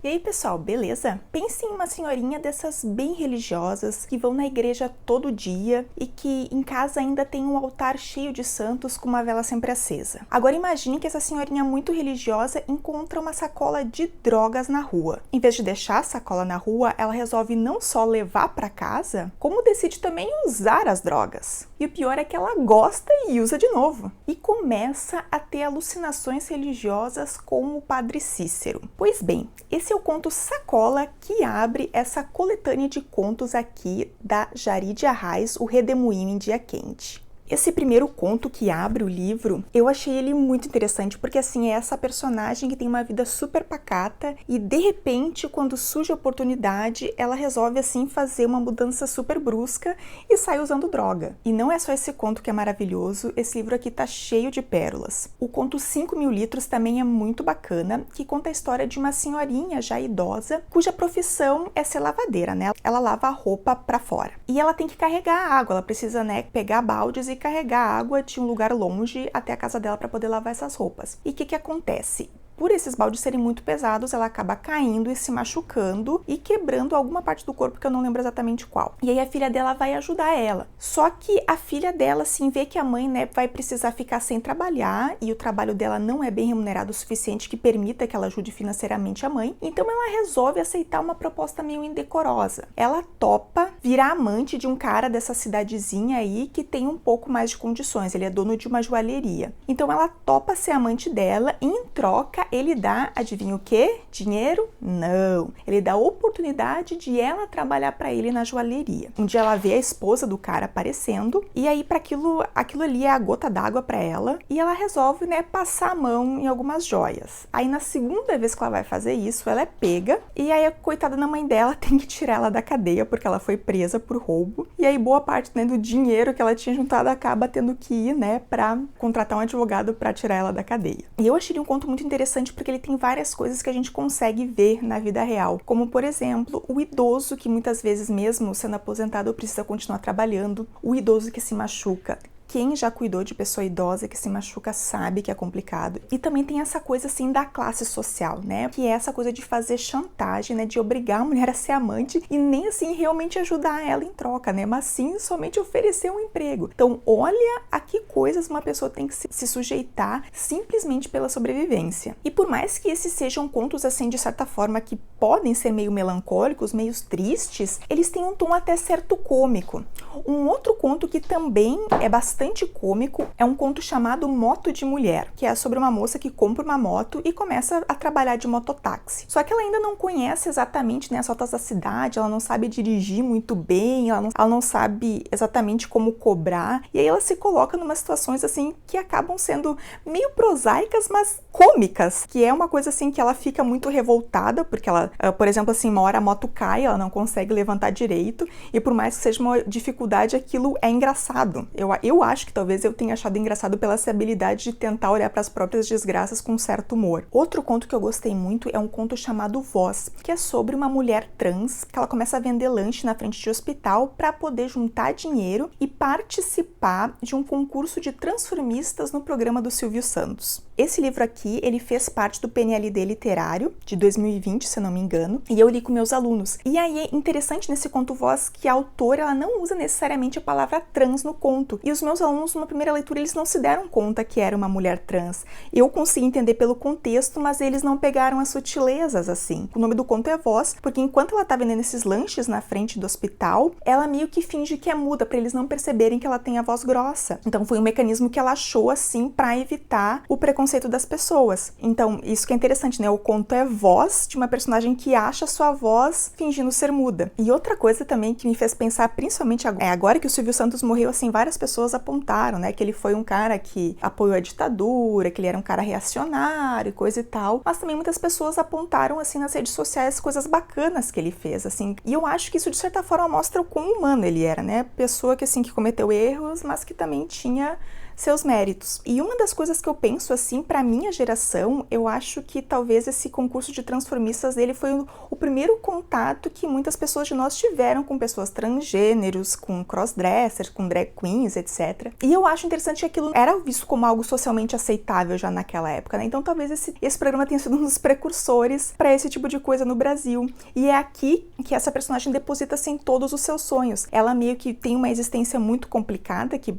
E aí, pessoal, beleza? Pense em uma senhorinha dessas bem religiosas que vão na igreja todo dia e que em casa ainda tem um altar cheio de santos com uma vela sempre acesa. Agora imagine que essa senhorinha muito religiosa encontra uma sacola de drogas na rua. Em vez de deixar a sacola na rua, ela resolve não só levar para casa, como decide também usar as drogas. E o pior é que ela gosta e usa de novo. E começa a ter alucinações religiosas como o Padre Cícero. Pois bem, esse é o conto Sacola que abre essa coletânea de contos aqui da Jari Arraes, O Redemoinho em Dia Quente. Esse primeiro conto que abre o livro, eu achei ele muito interessante, porque assim, é essa personagem que tem uma vida super pacata e de repente, quando surge a oportunidade, ela resolve assim fazer uma mudança super brusca e sai usando droga. E não é só esse conto que é maravilhoso, esse livro aqui tá cheio de pérolas. O conto 5.000 litros também é muito bacana, que conta a história de uma senhorinha já idosa, cuja profissão é ser lavadeira, né? Ela lava a roupa pra fora. E ela tem que carregar a água, ela precisa, né, pegar baldes e carregar água de um lugar longe até a casa dela para poder lavar essas roupas. E o que acontece? Por esses baldes serem muito pesados, ela acaba caindo e se machucando e quebrando alguma parte do corpo que eu não lembro exatamente qual. E aí a filha dela vai ajudar ela. Só que a filha dela, assim, vê que a mãe, né, vai precisar ficar sem trabalhar e o trabalho dela não é bem remunerado o suficiente que permita que ela ajude financeiramente a mãe. Então ela resolve aceitar uma proposta meio indecorosa. Ela topa virar amante de um cara dessa cidadezinha aí que tem um pouco mais de condições. Ele é dono de uma joalheria. Então ela topa ser amante dela e em troca ele dá, adivinha o quê? Dinheiro? Não. Ele dá a oportunidade de ela trabalhar para ele na joalheria. Um dia ela vê a esposa do cara aparecendo e aí para aquilo ali é a gota d'água para ela e ela resolve, né, passar a mão em algumas joias. Aí na segunda vez que ela vai fazer isso, ela é pega e aí a coitada da mãe dela tem que tirar ela da cadeia porque ela foi presa por roubo. E aí boa parte, né, do dinheiro que ela tinha juntado acaba tendo que ir, né, para contratar um advogado para tirar ela da cadeia. E eu achei um conto muito interessante porque ele tem várias coisas que a gente consegue ver na vida real, como por exemplo, o idoso que muitas vezes mesmo sendo aposentado precisa continuar trabalhando, o idoso que se machuca. Quem já cuidou de pessoa idosa que se machuca sabe que é complicado. E também tem essa coisa assim da classe social, né? Que é essa coisa de fazer chantagem, né? De obrigar a mulher a ser amante e nem assim realmente ajudar ela em troca, né? Mas sim somente oferecer um emprego. Então olha a que coisas uma pessoa tem que se sujeitar simplesmente pela sobrevivência. E por mais que esses sejam contos assim de certa forma que podem ser meio melancólicos, meio tristes, eles têm um tom até certo cômico. Um outro conto que também é bastante cômico é um conto chamado Moto de Mulher, que é sobre uma moça que compra uma moto e começa a trabalhar de mototáxi. Só que ela ainda não conhece exatamente, né, as rotas da cidade, ela não sabe dirigir muito bem, ela não sabe exatamente como cobrar, e aí ela se coloca numa situações assim que acabam sendo meio prosaicas, mas cômicas, que é uma coisa assim que ela fica muito revoltada, porque ela, por exemplo, assim, uma hora a moto cai, ela não consegue levantar direito, e por mais que seja uma dificuldade, aquilo é engraçado. Eu acho que talvez eu tenha achado engraçado pela essa habilidade de tentar olhar para as próprias desgraças com um certo humor. Outro conto que eu gostei muito é um conto chamado Voz, que é sobre uma mulher trans que ela começa a vender lanche na frente de hospital para poder juntar dinheiro e participar de um concurso de transformistas no programa do Silvio Santos. Esse livro aqui, ele fez parte do PNLD literário de 2020, se não me engano, e eu li com meus alunos. E aí é interessante nesse conto Voz que a autora ela não usa necessariamente a palavra trans no conto. E os meus alunos, numa primeira leitura, eles não se deram conta que era uma mulher trans. Eu consegui entender pelo contexto, mas eles não pegaram as sutilezas, assim. O nome do conto é Voz, porque enquanto ela tá vendendo esses lanches na frente do hospital, ela meio que finge que é muda, para eles não perceberem que ela tem a voz grossa. Então foi um mecanismo que ela achou, assim, para evitar o preconceito das pessoas. Então, isso que é interessante, né? O conto é Voz de uma personagem que acha sua voz fingindo ser muda. E outra coisa também que me fez pensar, principalmente agora que o Silvio Santos morreu, assim, várias pessoas apontaram, né, que ele foi um cara que apoiou a ditadura, que ele era um cara reacionário, coisa e tal, mas também muitas pessoas apontaram, assim, nas redes sociais coisas bacanas que ele fez, assim, e eu acho que isso, de certa forma, mostra o quão humano ele era, né, pessoa que, assim, que cometeu erros, mas que também tinha seus méritos. E uma das coisas que eu penso assim, pra minha geração, eu acho que talvez esse concurso de transformistas dele foi o primeiro contato que muitas pessoas de nós tiveram com pessoas transgêneros, com crossdressers, com drag queens, etc. E eu acho interessante que aquilo era visto como algo socialmente aceitável já naquela época, né? Então talvez esse programa tenha sido um dos precursores para esse tipo de coisa no Brasil. E é aqui que essa personagem deposita assim todos os seus sonhos. Ela meio que tem uma existência muito complicada, que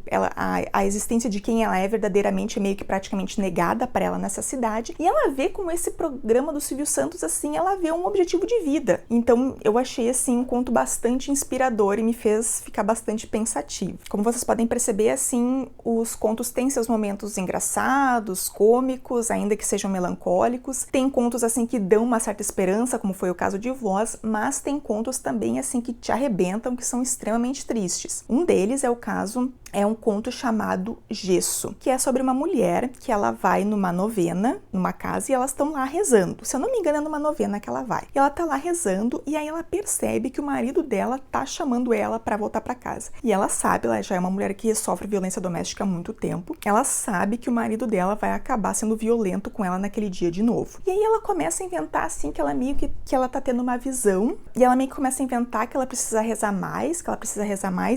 a existência de quem ela é verdadeiramente é meio que praticamente negada para ela nessa cidade. E ela vê como esse programa do Silvio Santos, assim, ela vê um objetivo de vida. Então eu achei assim um conto bastante inspirador e me fez ficar bastante pensativo. Como vocês podem perceber, assim, os contos têm seus momentos engraçados, cômicos, ainda que sejam melancólicos. Tem contos assim que dão uma certa esperança, como foi o caso de Voz, mas tem contos também assim que te arrebentam, que são extremamente tristes. Um deles é um conto chamado Gesso, que é sobre uma mulher que ela vai numa novena, numa casa, e elas estão lá rezando. Se eu não me engano, é numa novena que ela vai. E ela tá lá rezando, e aí ela percebe que o marido dela tá chamando ela para voltar para casa. E ela sabe, ela já é uma mulher que sofre violência doméstica há muito tempo, ela sabe que o marido dela vai acabar sendo violento com ela naquele dia de novo. E aí ela começa a inventar, assim, que ela meio que ela tá tendo uma visão, e ela meio que começa a inventar que ela precisa rezar mais,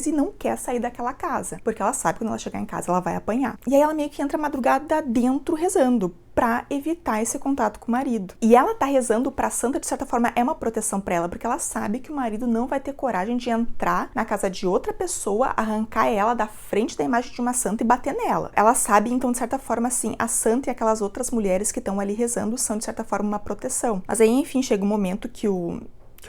e não quer sair daquela casa, porque ela sabe que quando ela chegar em casa ela vai apanhar. E aí ela meio que entra madrugada dentro rezando, pra evitar esse contato com o marido. E ela tá rezando pra santa, de certa forma, é uma proteção pra ela, porque ela sabe que o marido não vai ter coragem de entrar na casa de outra pessoa, arrancar ela da frente da imagem de uma santa e bater nela. Ela sabe, então, de certa forma, assim, a santa e aquelas outras mulheres que estão ali rezando são, de certa forma, uma proteção. Mas aí, enfim, chega um momento que o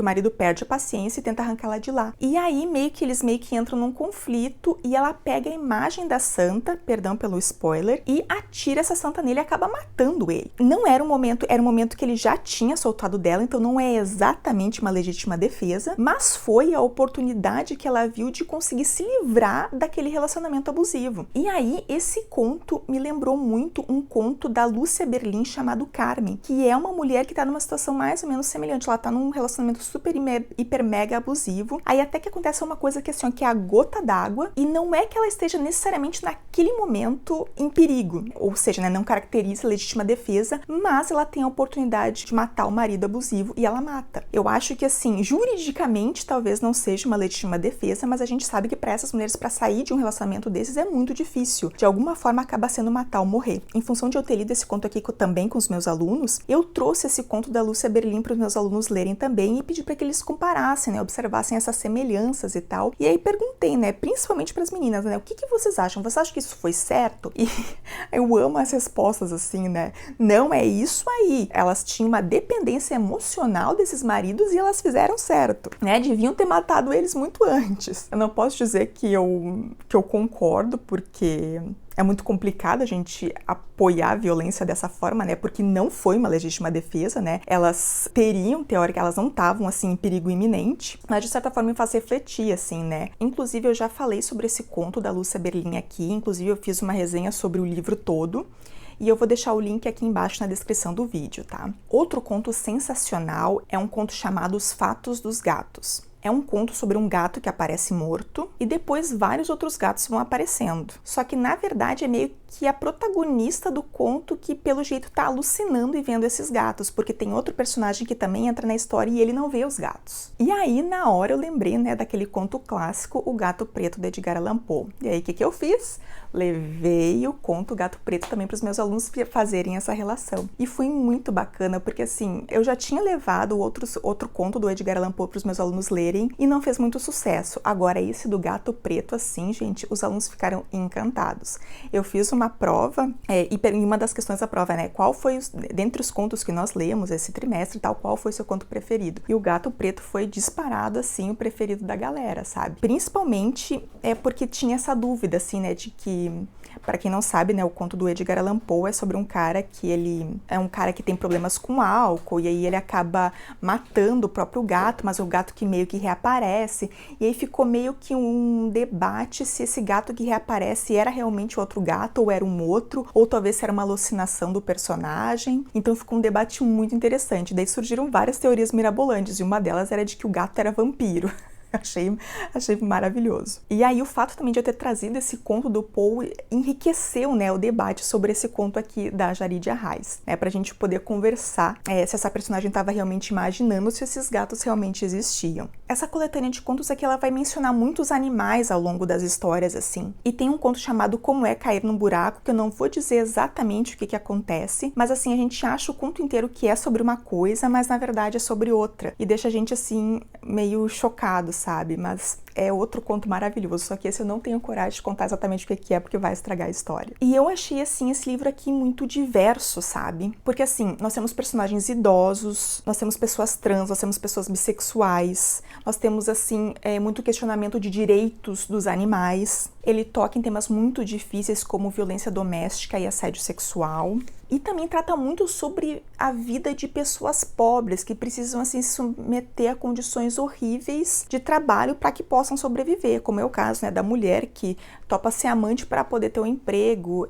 marido perde a paciência e tenta arrancar ela de lá. E aí, eles entram num conflito e ela pega a imagem da santa, perdão pelo spoiler, e atira essa santa nele e acaba matando ele. Não era um momento, era um momento que ele já tinha soltado dela, então não é exatamente uma legítima defesa, mas foi a oportunidade que ela viu de conseguir se livrar daquele relacionamento abusivo. E aí, esse conto me lembrou muito um conto da Lúcia Berlim chamado Carmen, que é uma mulher que tá numa situação mais ou menos semelhante. Ela tá num relacionamento super, hiper, mega abusivo. Aí até que acontece uma coisa que assim, que é a gota d'água, e não é que ela esteja necessariamente naquele momento em perigo, ou seja, né, não caracteriza legítima defesa, mas ela tem a oportunidade de matar o marido abusivo e ela mata. Eu acho que assim, juridicamente talvez não seja uma legítima defesa, mas a gente sabe que para essas mulheres, para sair de um relacionamento desses é muito difícil. De alguma forma acaba sendo matar ou morrer. Em função de eu ter lido esse conto aqui também com os meus alunos, eu trouxe esse conto da Lúcia Berlim para os meus alunos lerem também e pedi para que eles comparassem, né, observassem essas semelhanças e tal. E aí perguntei, né, principalmente para as meninas, né, o que vocês acham? Vocês acham que isso foi certo? E eu amo as respostas assim, né? Não é isso aí. Elas tinham uma dependência emocional desses maridos e elas fizeram certo, né? Deviam ter matado eles muito antes. Eu não posso dizer que eu concordo, porque é muito complicado a gente apoiar a violência dessa forma, né? Porque não foi uma legítima defesa, né? Elas teriam, teoricamente, elas não estavam, assim, em perigo iminente, mas de certa forma me faz refletir, assim, né? Inclusive, eu já falei sobre esse conto da Lúcia Berlim aqui, inclusive eu fiz uma resenha sobre o livro todo, e eu vou deixar o link aqui embaixo na descrição do vídeo, tá? Outro conto sensacional é um conto chamado Os Fatos dos Gatos. É um conto sobre um gato que aparece morto e depois vários outros gatos vão aparecendo. Só que, na verdade, é meio que a protagonista do conto que, pelo jeito, tá alucinando e vendo esses gatos, porque tem outro personagem que também entra na história e ele não vê os gatos. E aí, na hora, eu lembrei, né, daquele conto clássico, O Gato Preto, de Edgar Allan Poe. E aí, o que eu fiz? Levei o conto Gato Preto também para os meus alunos fazerem essa relação. E foi muito bacana, porque assim, eu já tinha levado outro conto do Edgar Allan Poe para os meus alunos lerem e não fez muito sucesso. Agora, esse do Gato Preto, assim, gente, os alunos ficaram encantados. Eu fiz uma prova, e uma das questões da prova, né, qual foi, dentre os contos que nós lemos esse trimestre e tal, qual foi o seu conto preferido? E o Gato Preto foi disparado, assim, o preferido da galera, sabe? Principalmente porque tinha essa dúvida, assim, né, de que, para quem não sabe, né, o conto do Edgar Allan Poe é sobre um cara que ele é um cara que tem problemas com álcool, e aí ele acaba matando o próprio gato, mas o gato que meio que reaparece, e aí ficou meio que um debate se esse gato que reaparece era realmente outro gato, ou era um outro, ou talvez era uma alucinação do personagem. Então ficou um debate muito interessante. Daí surgiram várias teorias mirabolantes, e uma delas era de que o gato era vampiro. Achei maravilhoso. E aí o fato também de eu ter trazido esse conto do Poe enriqueceu, né, o debate sobre esse conto aqui da Jaridia Arraes, né, pra gente poder conversar se essa personagem estava realmente imaginando, se esses gatos realmente existiam. Essa coletânea de contos aqui, ela vai mencionar muitos animais ao longo das histórias, assim. E tem um conto chamado Como é Cair num Buraco, que eu não vou dizer exatamente o que acontece, mas assim, a gente acha o conto inteiro que é sobre uma coisa, mas na verdade é sobre outra. E deixa a gente, assim, meio chocado, sabe? Mas é outro conto maravilhoso, só que esse eu não tenho coragem de contar exatamente o que é, porque vai estragar a história. E eu achei, assim, esse livro aqui muito diverso, sabe? Porque, assim, nós temos personagens idosos, nós temos pessoas trans, nós temos pessoas bissexuais, nós temos, assim, muito questionamento de direitos dos animais. Ele toca em temas muito difíceis como violência doméstica e assédio sexual. E também trata muito sobre a vida de pessoas pobres que precisam, assim, se submeter a condições horríveis de trabalho para que possam sobreviver, como é o caso, né, da mulher que topa ser amante para poder ter um emprego,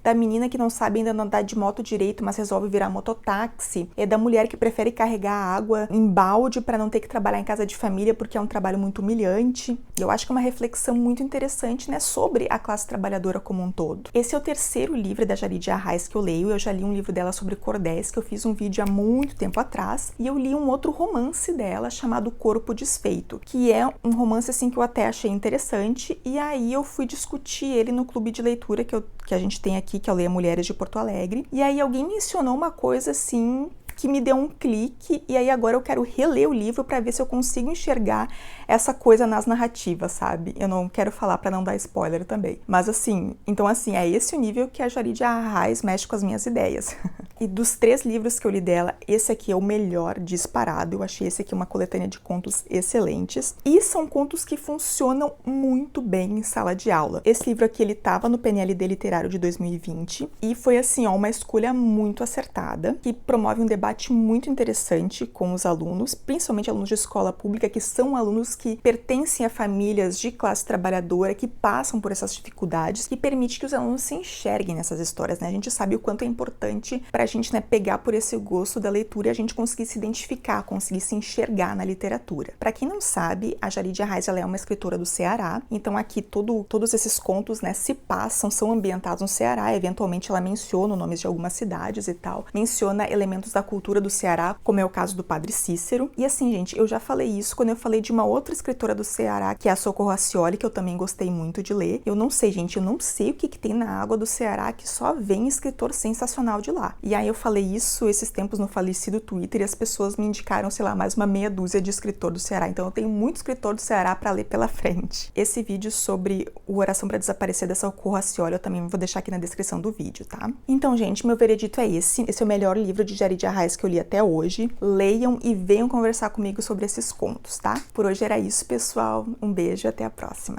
da menina que não sabe ainda andar de moto direito, mas resolve virar mototáxi, da mulher que prefere carregar água em balde para não ter que trabalhar em casa de família porque é um trabalho muito humilhante. Eu acho que é uma reflexão muito interessante, né, sobre a classe trabalhadora como um todo. Esse é o terceiro livro da Jaridia Arraes que eu leio. Eu já li um livro dela sobre cordéis, que eu fiz um vídeo há muito tempo atrás, e eu li um outro romance dela chamado Corpo Desfeito, que é um romance, assim, que eu até achei interessante, e aí eu fui discutir ele no clube de leitura que a gente tem aqui, que é o Leia Mulheres de Porto Alegre, e aí alguém mencionou uma coisa, assim, que me deu um clique, e aí agora eu quero reler o livro para ver se eu consigo enxergar essa coisa nas narrativas, sabe? Eu não quero falar para não dar spoiler também. Mas assim, então assim, é esse o nível que a Jaridia Arraes mexe com as minhas ideias. E dos 3 livros que eu li dela, esse aqui é o melhor disparado. Eu achei esse aqui uma coletânea de contos excelentes. E são contos que funcionam muito bem em sala de aula. Esse livro aqui, ele tava no PNLD Literário de 2020 e foi assim, ó, uma escolha muito acertada, que promove um debate muito interessante com os alunos, principalmente alunos de escola pública, que são alunos que pertencem a famílias de classe trabalhadora, que passam por essas dificuldades, que permite que os alunos se enxerguem nessas histórias, né? A gente sabe o quanto é importante pra gente, né, pegar por esse gosto da leitura e a gente conseguir se identificar, conseguir se enxergar na literatura. Pra quem não sabe, a Jaridia Arraes, ela é uma escritora do Ceará, então aqui todos esses contos, né, são ambientados no Ceará. Eventualmente ela menciona os nomes de algumas cidades e tal, menciona elementos da cultura do Ceará, como é o caso do Padre Cícero. E assim, gente, eu já falei isso quando eu falei de uma outra escritora do Ceará, que é a Socorro Racioli, que eu também gostei muito de ler. Eu não sei, gente, eu não sei o que tem na água do Ceará que só vem escritor sensacional de lá. E aí eu falei isso esses tempos no falecido Twitter e as pessoas me indicaram, sei lá, mais uma meia dúzia de escritor do Ceará. Então eu tenho muito escritor do Ceará para ler pela frente. Esse vídeo sobre o Oração para Desaparecer da Socorro Racioli eu também vou deixar aqui na descrição do vídeo, tá? Então, gente, meu veredito é esse. Esse é o melhor livro de Jaridia Arraes que eu li até hoje. Leiam e venham conversar comigo sobre esses contos, tá? Por hoje era isso, pessoal. Um beijo e até a próxima.